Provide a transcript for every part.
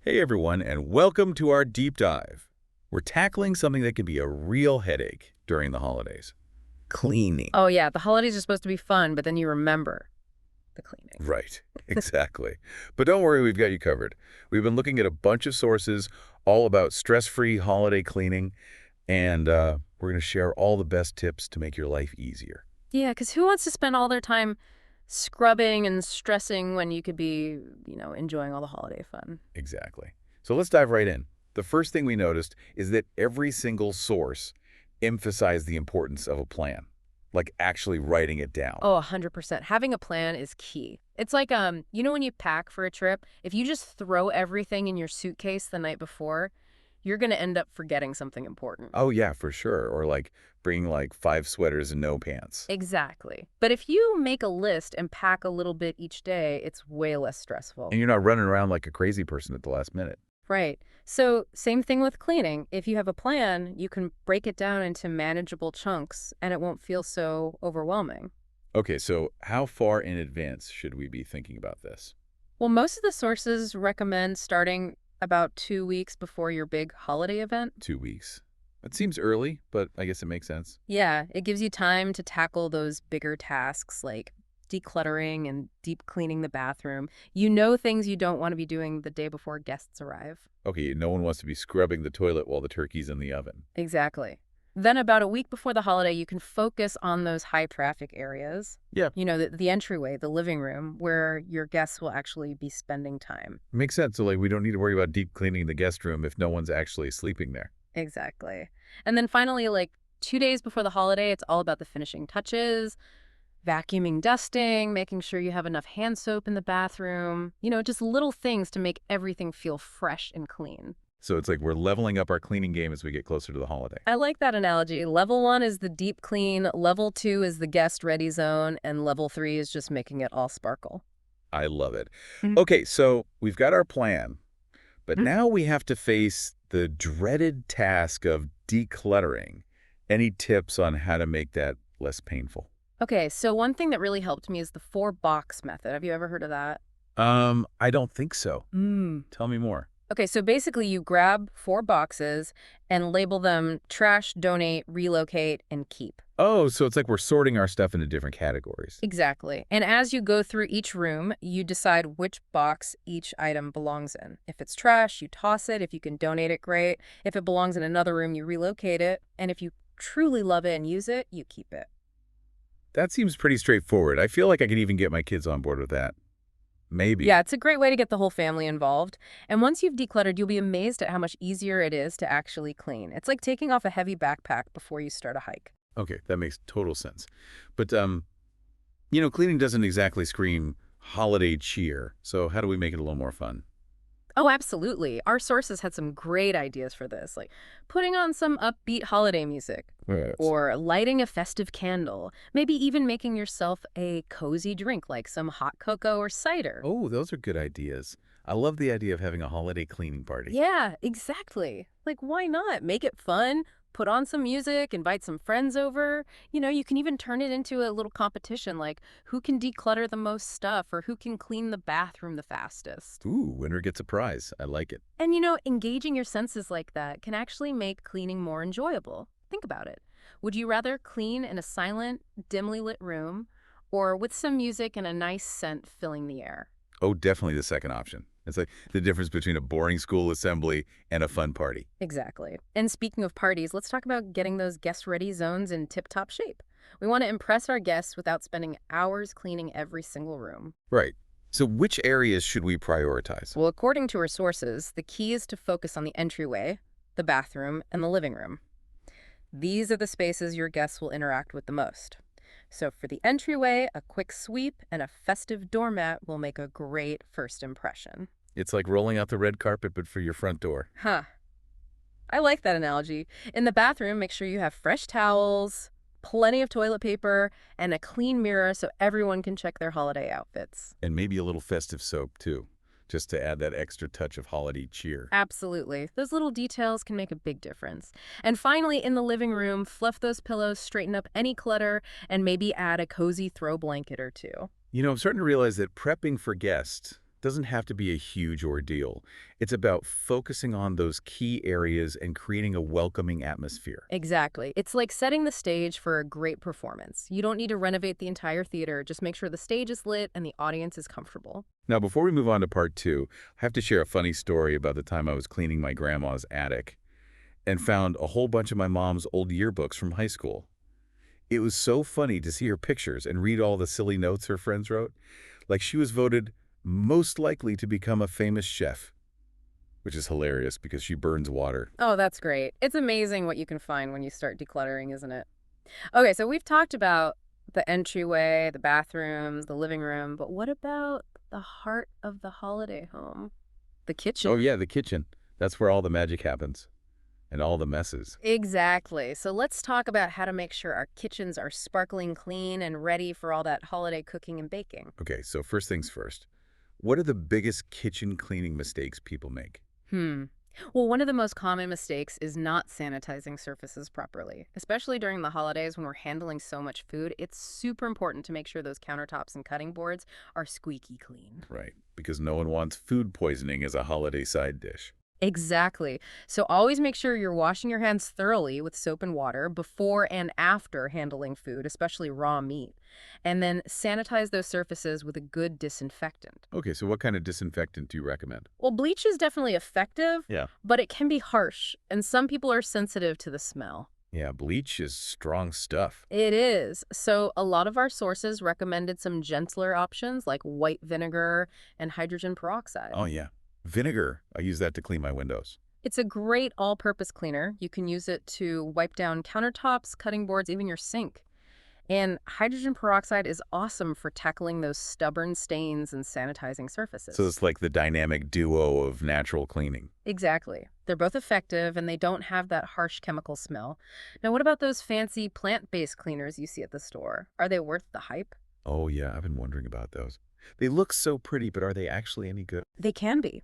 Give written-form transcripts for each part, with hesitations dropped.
Hey everyone, and welcome to our deep dive. We're tackling something that can be a real headache during the holidays. Cleaning. Oh, yeah, the holidays are supposed to be fun, but then you remember the cleaning. Right, exactly. But don't worry, we've got you covered. We've been looking at a bunch of sources all about stress-free holiday cleaning, and we're going to share all the best tips to make your life easier. Yeah, because who wants to spend all their time scrubbing and stressing when you could be, enjoying all the holiday fun? Exactly. So let's dive right in. The first thing we noticed is that every single source emphasized the importance of a plan, like actually writing it down. Oh, 100%. Having a plan is key. It's like, when you pack for a trip, if you just throw everything in your suitcase the night before, you're going to end up forgetting something important. Oh, yeah, for sure. Or like bringing like 5 sweaters and no pants. Exactly. But if you make a list and pack a little bit each day, it's way less And stressful. you're not running around like a crazy person at the last minute. Right. So, same thing with cleaning. If you have a plan, you can break it down into manageable chunks and it won't feel so overwhelming. Okay, so how far in advance should we be thinking about this? Well, most of the sources recommend starting about 2 weeks before your big holiday event. 2 weeks. That seems early, but I guess it makes sense. Yeah, it gives you time to tackle those bigger tasks like decluttering and deep cleaning the bathroom. You know things you don't want to be doing the day before guests arrive. Okay, no one wants to be scrubbing the toilet while the turkey's in the oven. Exactly. Then about a week before the holiday, you can focus on those high traffic areas. Yeah, The entryway, the living room, where your guests will actually be spending time. makes sense. So like we don't need to worry about deep cleaning the guest room if no one's actually sleeping there. Exactly. And then finally, like 2 days before the holiday, it's all about the finishing touches, vacuuming, dusting, making sure you have enough hand soap in the bathroom, just little things to make everything feel fresh and clean. So it's like we're leveling up our cleaning game as we get closer to the holiday. I like that analogy. Level 1 is the deep clean, level 2 is the guest ready zone, and level 3 is just making it all sparkle. I love it. Mhm. Okay, so we've got our plan, but Mhm. now we have to face the dreaded task of decluttering. Any tips on how to make that less painful? Okay, so one thing that really helped me is the 4 box method. Have you ever heard of that? I don't think so. Mm. Tell me more. Okay, so basically you grab 4 boxes and label them trash, donate, relocate, and keep. Oh, so it's like we're sorting our stuff into different categories. Exactly. And as you go through each room, you decide which box each item belongs in. If it's trash, you toss it. If you can donate it, great. If it belongs in another room, you relocate it. And if you truly love it and use it, you keep it. That seems pretty straightforward. I feel like I could even get my kids on board with that. Maybe. Yeah, it's a great way to get the whole family involved. And once you've decluttered, you'll be amazed at how much easier it is to actually clean. It's like taking off a heavy backpack before you start a hike. Okay, that makes total sense. But, cleaning doesn't exactly scream holiday cheer. So how do we make it a little more fun? Oh, absolutely. Our sources had some great ideas for this, like putting on some upbeat holiday music Yes. or lighting a festive candle, maybe even making yourself a cozy drink like some hot cocoa or cider. Oh, those are good ideas. I love the idea of having a holiday cleaning party. Yeah, exactly. Like, why not? Make it fun, put on some music, invite some friends over. You can even turn it into a little competition like who can declutter the most stuff or who can clean the bathroom the fastest. Ooh, winner gets a prize. I like it. And engaging your senses like that can actually make cleaning more enjoyable. Think about it. Would you rather clean in a silent, dimly lit room or with some music and a nice scent filling the air? Oh, definitely the second option. It's like the difference between a boring school assembly and a fun party. Exactly. And speaking of parties, let's talk about getting those guest ready zones in tip top shape. We want to impress our guests without spending hours cleaning every single room. Right. So which areas should we prioritize? Well, according to our sources, the key is to focus on the entryway, the bathroom, and the living room. These are the spaces your guests will interact with the most. So for the entryway, a quick sweep and a festive doormat will make a great first impression. It's like rolling out the red carpet, but for your front door. Huh. I like that analogy. In the bathroom, make sure you have fresh towels, plenty of toilet paper, and a clean mirror so everyone can check their holiday outfits. And maybe a little festive soap, too, just to add that extra touch of holiday cheer. Absolutely. Those little details can make a big difference. And finally, in the living room, fluff those pillows, straighten up any clutter, and maybe add a cozy throw blanket or two. I'm starting to realize that prepping for guests Doesn't have to be a huge ordeal. It's about focusing on those key areas and creating a welcoming atmosphere. Exactly. It's like setting the stage for a great performance. You don't need to renovate the entire theater, just make sure the stage is lit and the audience is comfortable. Now, before we move on to part two, I have to share a funny story about the time I was cleaning my grandma's attic and found a whole bunch of my mom's old yearbooks from high school. It was so funny to see her pictures and read all the silly notes her friends wrote. Like she was voted most likely to become a famous chef, which is hilarious because she burns water. Oh, that's great. It's amazing what you can find when you start decluttering, isn't it? Okay, so we've talked about the entryway, the bathrooms, the living room, but what about the heart of the holiday home? The kitchen. Oh yeah, the kitchen. That's where all the magic happens and all the messes. Exactly. So let's talk about how to make sure our kitchens are sparkling clean and ready for all that holiday cooking and baking. Okay, so first things first. What are the biggest kitchen cleaning mistakes people make? Hmm. Well, one of the most common mistakes is not sanitizing surfaces properly. Especially during the holidays when we're handling so much food, it's super important to make sure those countertops and cutting boards are squeaky clean. Right, because no one wants food poisoning as a holiday side dish. Exactly. So always make sure you're washing your hands thoroughly with soap and water before and after handling food, especially raw meat. And then sanitize those surfaces with a good disinfectant. Okay, so what kind of disinfectant do you recommend? Well, bleach is definitely effective, Yeah. but it can be harsh, and some people are sensitive to the smell. Yeah, bleach is strong stuff. It is. So a lot of our sources recommended some gentler options like white vinegar and hydrogen peroxide. Oh yeah. Vinegar. I use that to clean my windows. It's a great all-purpose cleaner. You can use it to wipe down countertops, cutting boards, even your sink. And hydrogen peroxide is awesome for tackling those stubborn stains and sanitizing So surfaces. it's like the dynamic duo of natural cleaning. Exactly. They're both effective and they don't have that harsh chemical smell. Now, what about those fancy plant-based cleaners you see at the store? Are they worth the hype? Oh yeah, I've been wondering about those. They look so pretty, but are they actually any good? They can be.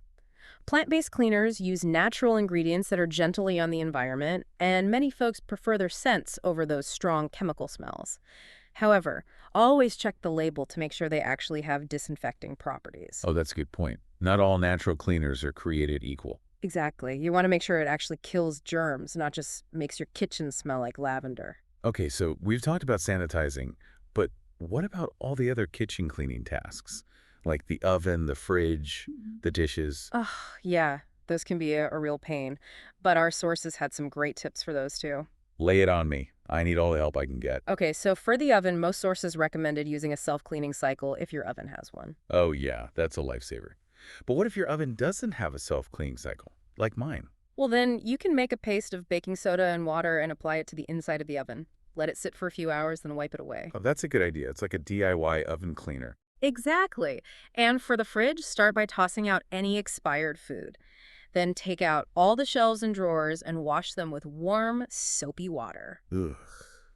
Plant-based cleaners use natural ingredients that are gently on the environment, and many folks prefer their scents over those strong chemical smells. However, always check the label to make sure they actually have disinfecting properties. Oh, that's a good point. Not all natural cleaners are created equal. Exactly. You want to make sure it actually kills germs, not just makes your kitchen smell like lavender. Okay, so we've talked about sanitizing, but what about all the other kitchen cleaning tasks? Like the oven, the fridge, the dishes? Oh, yeah, those can be a real pain. But our sources had some great tips for those too. Lay it on me. I need all the help I can get. Okay, so for the oven, most sources recommended using a self-cleaning cycle if your oven has one. Oh yeah, that's a lifesaver. But what if your oven doesn't have a self-cleaning cycle, like mine? Well, then you can make a paste of baking soda and water and apply it to the inside of the oven. Let it sit for a few hours, then wipe it away. Oh, that's a good idea. It's like a DIY oven cleaner. Exactly. And for the fridge, start by tossing out any expired food. Then take out all the shelves and drawers and wash them with warm, soapy water. Ugh,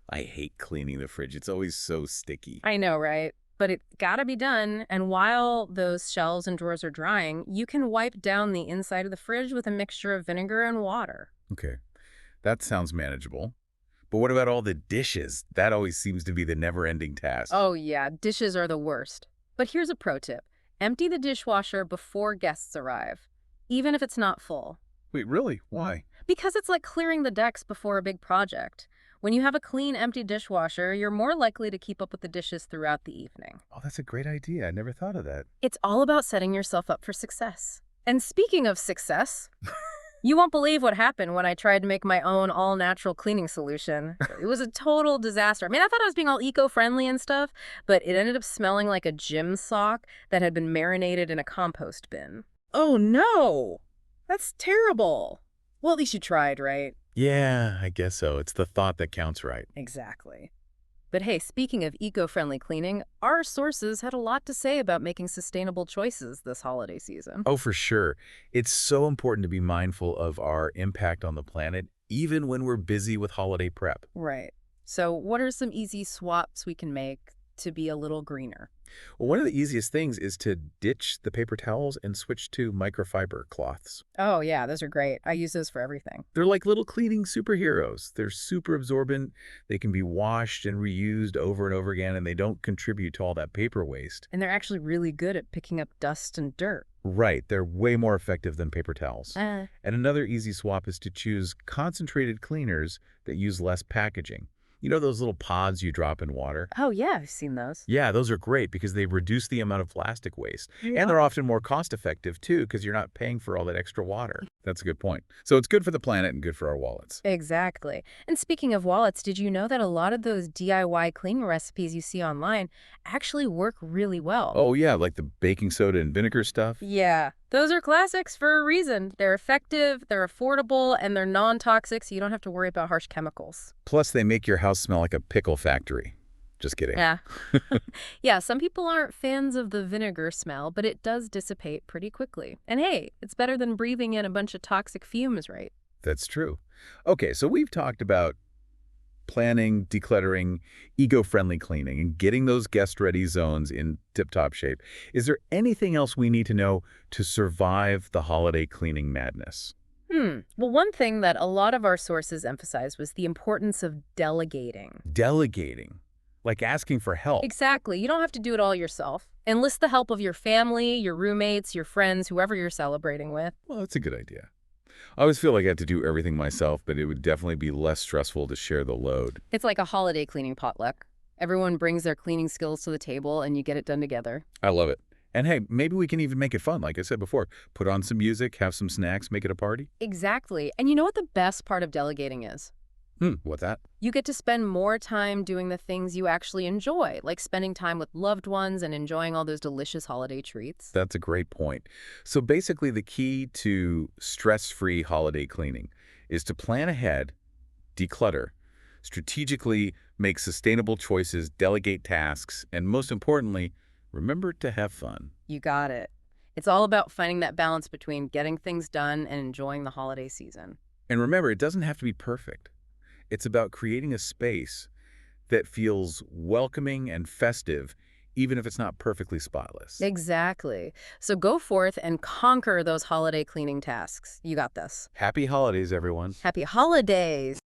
I hate cleaning the fridge. It's always so sticky. I know, right? But it gotta be done. And while those shelves and drawers are drying, you can wipe down the inside of the fridge with a mixture of vinegar and water. Okay, that sounds manageable. But what about all the dishes? That always seems to be the never-ending task. Oh, yeah, dishes are the worst. But here's a pro tip. Empty the dishwasher before guests arrive, even if it's not full. Wait, really? Why? Because it's like clearing the decks before a big project. When you have a clean, empty dishwasher, you're more likely to keep up with the dishes throughout the evening. Oh, that's a great idea. I never thought of that. It's all about setting yourself up for success. And speaking of success, you won't believe what happened when I tried to make my own all-natural cleaning solution. It was a total disaster. I mean, I thought I was being all eco-friendly and stuff, but it ended up smelling like a gym sock that had been marinated in a compost bin. Oh, no! That's terrible. Well, at least you tried, right? Yeah, I guess so. It's the thought that counts, right? Exactly. But hey, speaking of eco-friendly cleaning, our sources had a lot to say about making sustainable choices this holiday season. Oh, for sure. It's so important to be mindful of our impact on the planet, even when we're busy with holiday prep. Right. So what are some easy swaps we can make to be a little greener. Well, one of the easiest things is to ditch the paper towels and switch to microfiber cloths. Oh, yeah, those are great. I use those for everything. They're like little cleaning superheroes. They're super absorbent. They can be washed and reused over and over again, and they don't contribute to all that paper waste. And they're actually really good at picking up dust and dirt. Right, they're way more effective than paper towels. Uh, And another easy swap is to choose concentrated cleaners that use less packaging. You know those little pods you drop in water? oh, yeah, I've seen those. Yeah, those are great because they reduce the amount of plastic waste. Yeah. And they're often more cost effective too because you're not paying for all that extra water. That's a good point. So it's good for the planet and good for our wallets. Exactly. And speaking of wallets, did you know that a lot of those DIY cleaning recipes you see online actually work really well? Oh yeah, like the baking soda and vinegar stuff. Yeah, those are classics for a reason. They're effective, they're affordable, and they're non-toxic, so you don't have to worry about harsh chemicals. Plus they make your house smell like a pickle factory. Just kidding. Yeah. Yeah, some people aren't fans of the vinegar smell, but it does dissipate pretty quickly. And hey, it's better than breathing in a bunch of toxic fumes, right? That's true. Okay, so we've talked about planning, decluttering, eco-friendly cleaning, and getting those guest-ready zones in tip-top shape. Is there anything else we need to know to survive the holiday cleaning madness? Well, one thing that a lot of our sources emphasized was the importance of delegating. Delegating, like asking for help. Exactly. You don't have to do it all yourself. Enlist the help of your family, your roommates, your friends, whoever you're celebrating with. Well, that's a good idea. I always feel like I had to do everything myself, but it would definitely be less stressful to share the load. It's like a holiday cleaning potluck. Everyone brings their cleaning skills to the table and you get it done together. I love it. And hey, maybe we can even make it fun. Like I said before, put on some music, have some snacks, make it a party. Exactly. And you know what the best part of delegating is? What's that? You get to spend more time doing the things you actually enjoy, like spending time with loved ones and enjoying all those delicious holiday treats. That's a great point. So basically, the key to stress-free holiday cleaning is to plan ahead, declutter, strategically make sustainable choices, delegate tasks, and most importantly, remember to have fun. You got it. It's all about finding that balance between getting things done and enjoying the holiday season. And remember, it doesn't have to be perfect. It's about creating a space that feels welcoming and festive, even if it's not perfectly spotless. Exactly. So go forth and conquer those holiday cleaning tasks. You got this. Happy holidays, everyone. Happy holidays!